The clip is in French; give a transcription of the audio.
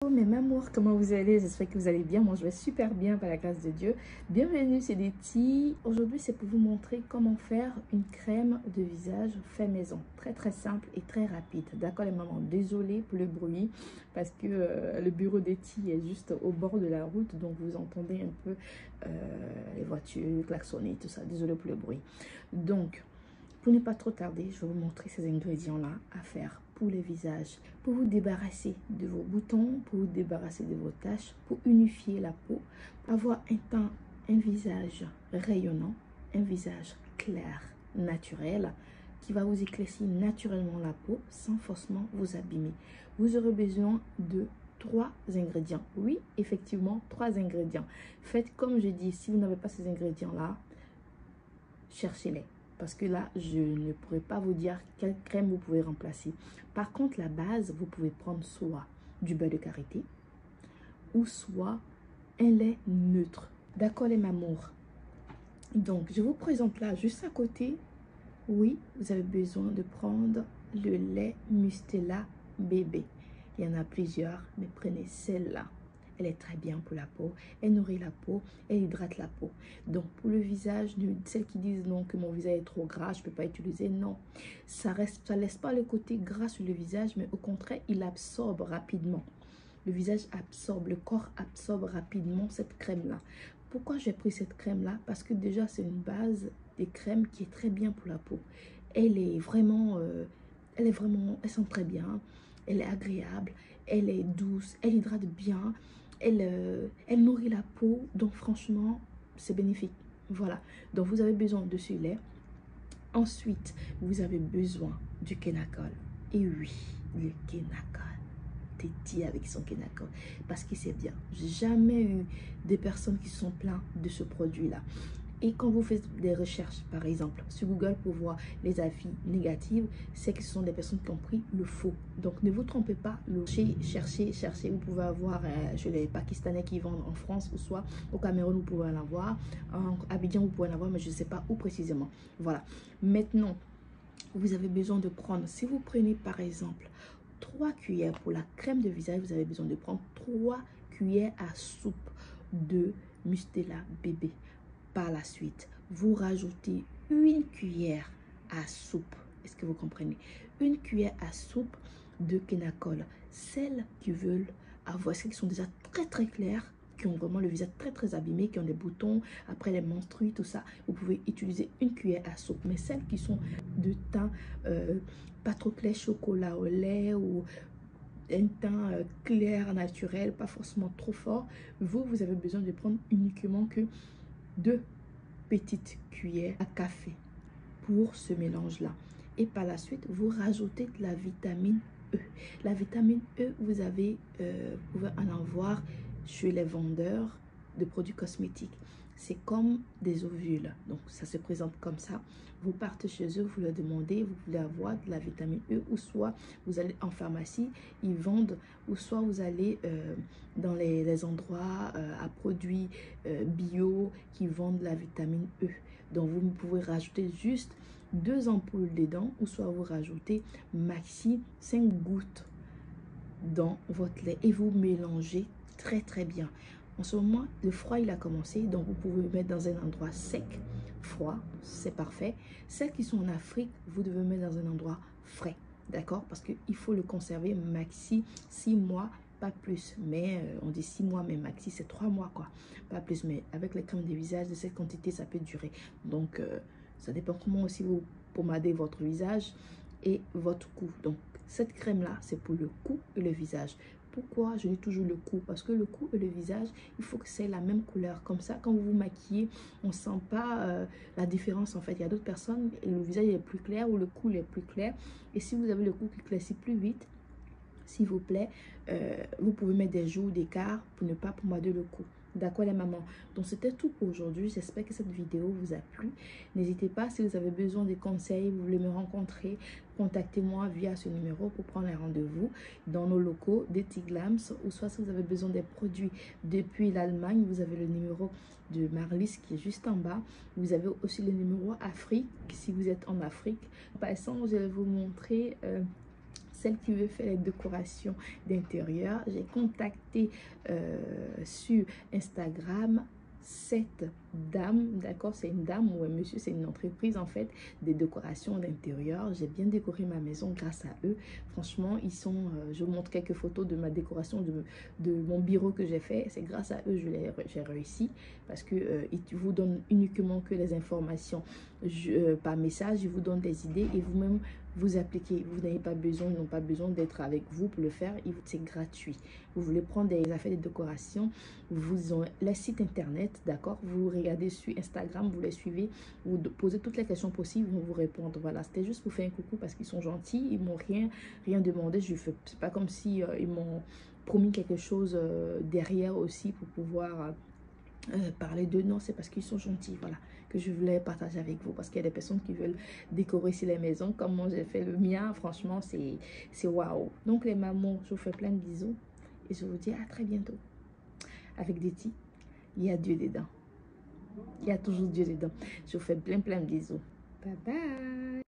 Bonjour mes amours, comment vous allez? J'espère que vous allez bien. Moi, je vais super bien par la grâce de Dieu. Bienvenue, c'est Letty. Aujourd'hui, c'est pour vous montrer comment faire une crème de visage fait maison. Très simple et très rapide. D'accord les mamans? Désolée pour le bruit parce que le bureau d'Etty est juste au bord de la route. Donc, vous entendez un peu les voitures klaxonner, tout ça. Désolée pour le bruit. Donc, pour ne pas trop tarder, je vais vous montrer ces ingrédients-là à faire pour le visage, pour vous débarrasser de vos boutons, pour vous débarrasser de vos taches, pour unifier la peau, pour avoir un visage rayonnant, un visage clair, naturel, qui va vous éclaircir naturellement la peau sans forcément vous abîmer. Vous aurez besoin de 3 ingrédients. Oui, effectivement, 3 ingrédients. Faites comme je dis, si vous n'avez pas ces ingrédients-là, cherchez-les. Parce que là, je ne pourrais pas vous dire quelle crème vous pouvez remplacer. Par contre, la base, vous pouvez prendre soit du beurre de karité ou soit un lait neutre. D'accord les mamours? Donc, je vous présente là, juste à côté. Oui, vous avez besoin de prendre le lait Mustela bébé. Il y en a plusieurs, mais prenez celle-là. Elle est très bien pour la peau, elle nourrit la peau, elle hydrate la peau. Donc pour le visage, celles qui disent non que mon visage est trop gras, je ne peux pas utiliser, non. Ça laisse pas le côté gras sur le visage, mais au contraire, il absorbe rapidement. Le visage absorbe, le corps absorbe rapidement cette crème-là. Pourquoi j'ai pris cette crème-là? Parce que déjà, c'est une base des crèmes qui est très bien pour la peau. Elle est vraiment, elle sent très bien, elle est agréable, elle est douce, elle hydrate bien, elle nourrit la peau. Donc franchement, c'est bénéfique. Voilà. Donc vous avez besoin de ce lait. Ensuite, vous avez besoin du Kenacol. Et oui, le Kenacol. Dit avec son Kenacol parce que c'est bien. J'ai jamais eu des personnes qui sont pleines de ce produit là. Et quand vous faites des recherches par exemple sur Google pour voir les avis négatifs, c'est que ce sont des personnes qui ont pris le faux. Donc ne vous trompez pas, cherchez. Vous pouvez avoir chez les Pakistanais qui vendent en France, ou soit au Cameroun vous pouvez en avoir, en Abidjan vous pouvez en avoir, mais je ne sais pas où précisément. Voilà. Maintenant, vous avez besoin de prendre, si vous prenez par exemple 3 cuillères pour la crème de visage, vous avez besoin de prendre 3 cuillères à soupe de Mustela bébé. Par la suite, vous rajoutez 1 cuillère à soupe. Est-ce que vous comprenez? 1 cuillère à soupe de Kenacol. Celles qui veulent avoir, celles qui sont déjà très claires, qui ont vraiment le visage très abîmé, qui ont des boutons, après les menstrues, tout ça, vous pouvez utiliser 1 cuillère à soupe. Mais celles qui sont de teint pas trop clair, chocolat au lait ou un teint clair, naturel, pas forcément trop fort, vous avez besoin de prendre uniquement que 2 petites cuillères à café pour ce mélange-là. Et par la suite, vous rajoutez de la vitamine E. La vitamine E, vous pouvez en avoir chez les vendeurs de produits cosmétiques. C'est comme des ovules. Donc, ça se présente comme ça. Vous partez chez eux, vous leur demandez, vous voulez avoir de la vitamine E, ou soit vous allez en pharmacie, ils vendent, ou soit vous allez dans les endroits à produits bio qui vendent la vitamine E. Donc, vous pouvez rajouter juste 2 ampoules dedans, ou soit vous rajoutez maxi 5 gouttes dans votre lait et vous mélangez très bien. En ce moment, le froid il a commencé, donc vous pouvez le mettre dans un endroit sec, froid, c'est parfait. Celles qui sont en Afrique, vous devez mettre dans un endroit frais, d'accord? Parce qu'il faut le conserver maxi 6 mois, pas plus. Mais on dit 6 mois, mais maxi c'est 3 mois quoi, pas plus. Mais avec les crèmes de visage de cette quantité, ça peut durer. Donc ça dépend comment aussi vous pommadez votre visage et votre cou. Donc cette crème là, c'est pour le cou et le visage. Pourquoi je dis toujours le cou? Parce que le cou et le visage, il faut que c'est la même couleur. Comme ça, quand vous vous maquillez, on ne sent pas la différence en fait. Il y a d'autres personnes, le visage est plus clair ou le cou est plus clair. Et si vous avez le cou qui éclaircit plus vite, s'il vous plaît, vous pouvez mettre des jours d'écart pour ne pas pommader le cou. D'accord les mamans? Donc c'était tout pour aujourd'hui. J'espère que cette vidéo vous a plu. N'hésitez pas, si vous avez besoin de conseils, vous voulez me rencontrer, contactez-moi via ce numéro pour prendre un rendez-vous dans nos locaux d'Etty Glams. Ou soit si vous avez besoin des produits depuis l'Allemagne, vous avez le numéro de Marlis qui est juste en bas. Vous avez aussi le numéro Afrique si vous êtes en Afrique. Passons, je vais vous montrer celle qui veut faire les décorations d'intérieur, j'ai contacté sur Instagram cette dame, d'accord, c'est une dame ou un monsieur, c'est une entreprise en fait des décorations d'intérieur. J'ai bien décoré ma maison grâce à eux. Franchement, ils sont, je vous montre quelques photos de ma décoration de mon bureau que j'ai fait. C'est grâce à eux j'ai réussi, parce que ils vous donnent uniquement que les informations par message. Ils vous donnent des idées et vous-même vous appliquez. Vous n'avez pas besoin, ils n'ont pas besoin d'être avec vous pour le faire. C'est gratuit. Vous voulez prendre des affaires de décoration, vous ont le site internet, d'accord, vous regardez sur Instagram, vous les suivez, vous posez toutes les questions possibles, ils vont vous répondre. Voilà, c'était juste pour faire un coucou parce qu'ils sont gentils, ils m'ont rien demandé. C'est pas comme si ils m'ont promis quelque chose derrière aussi pour pouvoir parler d'eux. Non, c'est parce qu'ils sont gentils, voilà, que je voulais partager avec vous, parce qu'il y a des personnes qui veulent décorer sur les maisons comme moi j'ai fait le mien. Franchement, c'est waouh. Donc les mamans, je vous fais plein de bisous et je vous dis à très bientôt. Avec des petits, il y a Dieu dedans, il y a toujours Dieu dedans. Je vous fais plein de bisous. Bye bye.